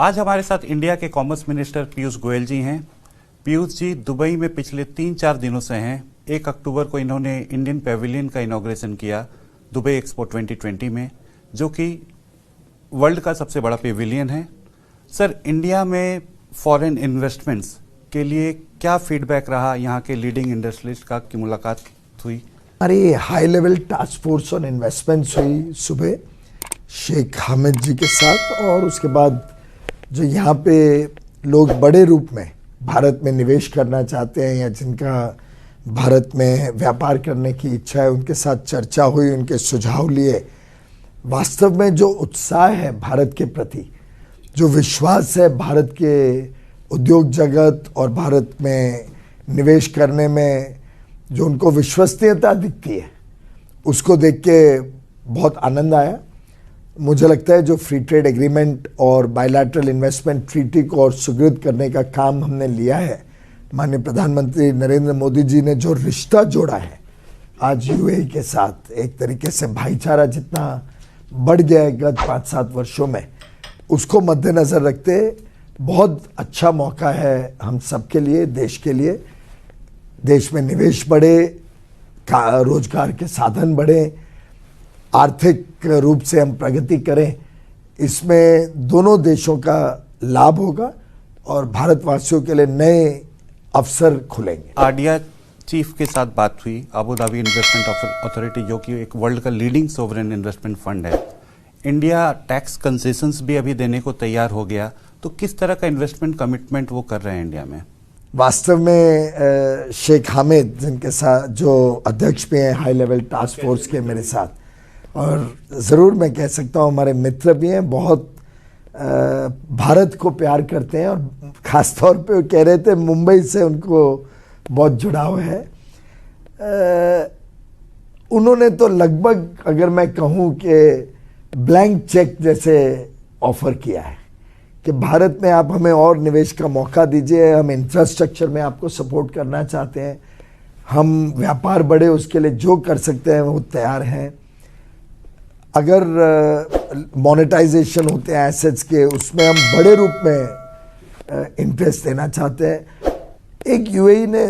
आज हमारे साथ इंडिया के कॉमर्स मिनिस्टर पीयूष गोयल जी हैं। पीयूष जी दुबई में पिछले 3-4 दिनों से हैं। 1 अक्टूबर को इन्होंने इंडियन पेविलियन का इनॉग्रेशन किया दुबई एक्सपो 2020 में, जो कि वर्ल्ड का सबसे बड़ा पेविलियन है। सर, इंडिया में फॉरेन इन्वेस्टमेंट्स के लिए क्या फीडबैक रहा? यहाँ के लीडिंग इंडस्ट्रियलिस्ट का की मुलाकात हुई? हमारी high level task force on investments हुई सुबह शेख हामिद जी के साथ, और उसके बाद जो यहाँ पे लोग बड़े रूप में भारत में निवेश करना चाहते हैं या जिनका भारत में व्यापार करने की इच्छा है, उनके साथ चर्चा हुई, उनके सुझाव लिए। वास्तव में जो उत्साह है भारत के प्रति, जो विश्वास है भारत के उद्योग जगत और भारत में निवेश करने में, जो उनको विश्वसनीयता दिखती है, उसको देख के बहुत आनंद आया। मुझे लगता है जो फ्री ट्रेड एग्रीमेंट और बायलैटरल इन्वेस्टमेंट ट्रीटी को और सुदृढ़ करने का काम हमने लिया है, माननीय प्रधानमंत्री नरेंद्र मोदी जी ने जो रिश्ता जोड़ा है आज यूएई के साथ, एक तरीके से भाईचारा जितना बढ़ गया है गत 5-7 वर्षों में, उसको मद्देनजर रखते बहुत अच्छा मौका है हम सबके लिए, देश के लिए। देश में निवेश बढ़े, रोजगार के साधन बढ़े, आर्थिक रूप से हम प्रगति करें, इसमें दोनों देशों का लाभ होगा और भारतवासियों के लिए नए अवसर खुलेंगे। आरडीआई चीफ के साथ बात हुई, अबू धाबी इन्वेस्टमेंट अथॉरिटी, जो कि एक वर्ल्ड का लीडिंग सोवरेन इन्वेस्टमेंट फंड है। इंडिया टैक्स कंसेशंस भी अभी देने को तैयार हो गया, तो किस तरह का इन्वेस्टमेंट कमिटमेंट वो कर रहे हैं इंडिया में? वास्तव में शेख हामिद, जिनके साथ जो अध्यक्ष भी हैं हाई लेवल टास्क फोर्स के मेरे साथ, और ज़रूर मैं कह सकता हूँ हमारे मित्र भी हैं, बहुत भारत को प्यार करते हैं, और ख़ास तौर पे वो कह रहे थे मुंबई से उनको बहुत जुड़ाव है। उन्होंने तो लगभग, अगर मैं कहूँ कि ब्लैंक चेक जैसे ऑफ़र किया है कि भारत में आप हमें और निवेश का मौका दीजिए, हम इंफ्रास्ट्रक्चर में आपको सपोर्ट करना चाहते हैं, हम व्यापार बढ़े उसके लिए जो कर सकते हैं वो तैयार हैं। अगर मोनेटाइजेशन होते हैं एसेट्स के, उसमें हम बड़े रूप में इंटरेस्ट देना चाहते हैं। एक यूएई ने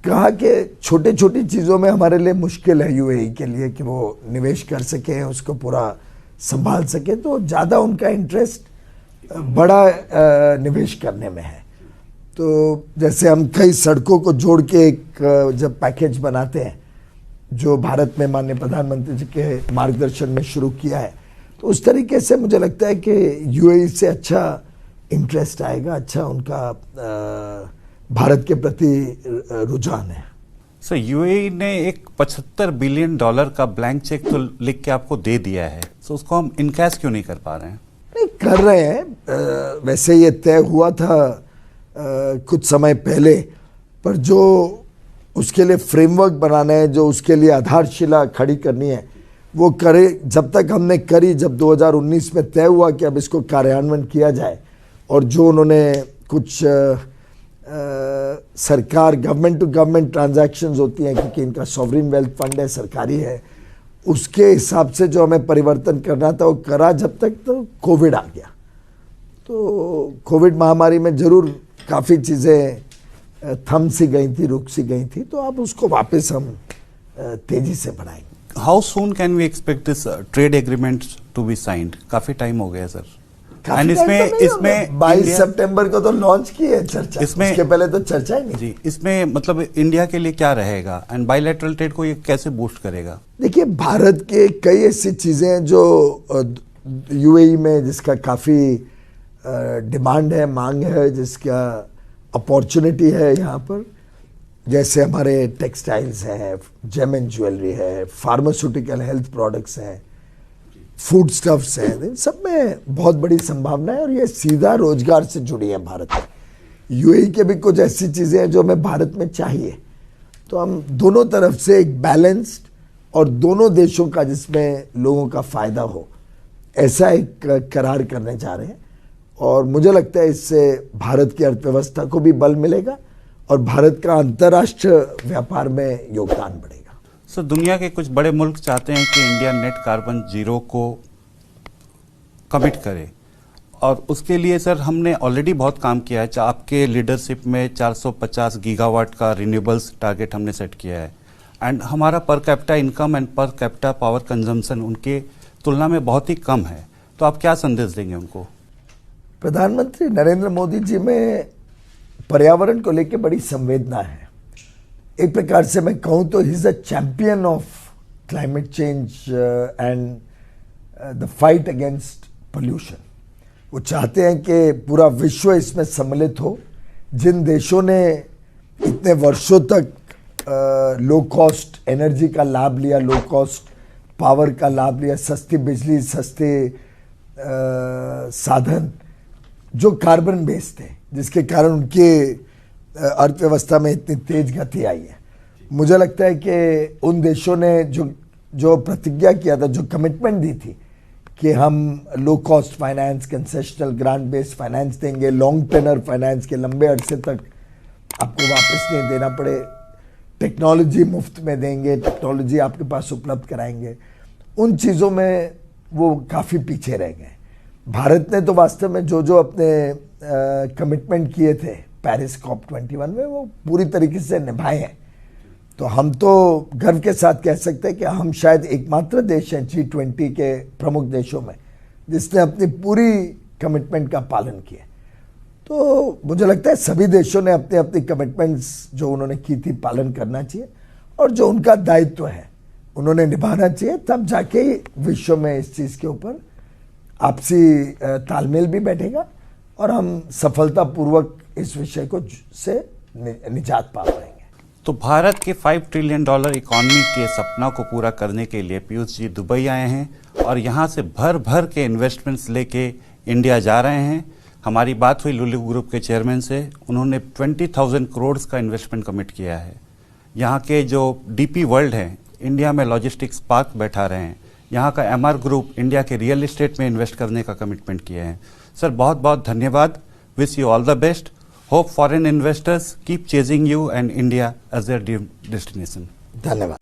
कहा कि छोटी छोटी चीज़ों में हमारे लिए मुश्किल है यूएई के लिए कि वो निवेश कर सकें, उसको पूरा संभाल सकें, तो ज़्यादा उनका इंटरेस्ट बड़ा निवेश करने में है। तो जैसे हम कई सड़कों को जोड़ के एक जब पैकेज बनाते हैं, जो भारत में माननीय प्रधानमंत्री जी के मार्गदर्शन में शुरू किया है, तो उस तरीके से मुझे लगता है कि यूएई से अच्छा इंटरेस्ट आएगा, अच्छा उनका भारत के प्रति रुझान है। सर, यूएई ने एक $75 बिलियन का ब्लैंक चेक तो लिख के आपको दे दिया है, तो उसको हम इनकैश क्यों नहीं कर पा रहे हैं? नहीं कर रहे हैं, वैसे ये तय हुआ था कुछ समय पहले, पर जो उसके लिए फ्रेमवर्क बनाना है, जो उसके लिए आधारशिला खड़ी करनी है, वो करे। जब तक हमने करी, जब 2019 में तय हुआ कि अब इसको कार्यान्वयन किया जाए, और जो उन्होंने कुछ सरकार गवर्नमेंट टू गवर्नमेंट ट्रांजैक्शंस होती हैं, क्योंकि इनका सॉवरिन वेल्थ फंड है, सरकारी है, उसके हिसाब से जो हमें परिवर्तन करना था वो करा। जब तक तो कोविड आ गया, तो कोविड महामारी में जरूर काफ़ी चीज़ें थम सी गई थी, रुक सी गई थी, तो अब उसको वापस हम तेजी से बढ़ाएंगे। How soon can we expect this trade agreement to be signed? काफी टाइम हो गया सर। एंड इसमें 22 सितंबर को तो लॉन्च की है चर्चा, इसके पहले तो चर्चा ही नहीं जी। इसमें मतलब इंडिया के लिए क्या रहेगा एंड बायलैटरल ट्रेड को ये कैसे बूस्ट करेगा? देखिए, भारत के कई ऐसी चीजें हैं जो यूएई में, जिसका काफी डिमांड है, मांग है, जिसका अपॉर्चुनिटी है यहाँ पर। जैसे हमारे टेक्सटाइल्स हैं, जेम एंड ज्वेलरी है, फार्मास्यूटिकल हेल्थ प्रोडक्ट्स हैं, फूड स्टफ्स हैं, इन सब में बहुत बड़ी संभावना है, और ये सीधा रोजगार से जुड़ी है भारत में। यूएई के भी कुछ ऐसी चीज़ें हैं जो हमें भारत में चाहिए, तो हम दोनों तरफ से एक बैलेंस्ड और दोनों देशों का, जिसमें लोगों का फ़ायदा हो, ऐसा एक करार करने जा रहे हैं। और मुझे लगता है इससे भारत की अर्थव्यवस्था को भी बल मिलेगा और भारत का अंतर्राष्ट्रीय व्यापार में योगदान बढ़ेगा। सर, दुनिया के कुछ बड़े मुल्क चाहते हैं कि इंडिया नेट कार्बन जीरो को कमिट करे, और उसके लिए सर हमने ऑलरेडी बहुत काम किया है। आपके लीडरशिप में 450 गीगावाट का रिन्यूएबल्स टारगेट हमने सेट किया है, एंड हमारा per capita income and per capita power consumption उनके तुलना में बहुत ही कम है। तो आप क्या संदेश देंगे उनको? प्रधानमंत्री नरेंद्र मोदी जी में पर्यावरण को लेकर बड़ी संवेदना है। एक प्रकार से मैं कहूँ तो he is a champion of climate change and the fight against pollution. वो चाहते हैं कि पूरा विश्व इसमें सम्मिलित हो। जिन देशों ने इतने वर्षों तक लो कॉस्ट एनर्जी का लाभ लिया, लो कॉस्ट पावर का लाभ लिया, सस्ती बिजली, सस्ते साधन जो कार्बन बेस्ड थे, जिसके कारण उनके अर्थव्यवस्था में इतनी तेज गति आई है। मुझे लगता है कि उन देशों ने जो प्रतिज्ञा किया था, जो कमिटमेंट दी थी कि हम low cost finance, concessional grant based finance देंगे, लॉन्ग टेनर फाइनेंस के लंबे अरसे तक आपको वापस नहीं देना पड़े, टेक्नोलॉजी मुफ्त में देंगे, टेक्नोलॉजी आपके पास उपलब्ध कराएंगे, उन चीज़ों में वो काफ़ी पीछे रह गए। भारत ने तो वास्तव में जो अपने कमिटमेंट किए थे पेरिस COP21 में, वो पूरी तरीके से निभाए हैं। तो हम तो गर्व के साथ कह सकते हैं कि हम शायद एकमात्र देश हैं G20 के प्रमुख देशों में जिसने अपनी पूरी कमिटमेंट का पालन किया। तो मुझे लगता है सभी देशों ने अपनी अपनी कमिटमेंट्स जो उन्होंने की थी पालन करना चाहिए, और जो उनका दायित्व है उन्होंने निभाना चाहिए। तब जाके विश्व में इस चीज़ के ऊपर आपसी तालमेल भी बैठेगा और हम सफलतापूर्वक इस विषय को से निजात पा पाएंगे। तो भारत के $5 ट्रिलियन इकोनॉमी के सपना को पूरा करने के लिए पीयूष जी दुबई आए हैं और यहाँ से भर भर के इन्वेस्टमेंट्स लेके इंडिया जा रहे हैं। हमारी बात हुई लुलु ग्रुप के चेयरमैन से, उन्होंने 20,000 करोड़ का इन्वेस्टमेंट कमिट किया है। यहाँ के जो DP वर्ल्ड हैं, इंडिया में लॉजिस्टिक्स पार्क बैठा रहे हैं। यहाँ का MR ग्रुप इंडिया के रियल एस्टेट में इन्वेस्ट करने का कमिटमेंट किए हैं। सर बहुत बहुत धन्यवाद। Wish you all the best. Hope foreign investors keep chasing you and India as their destination. धन्यवाद।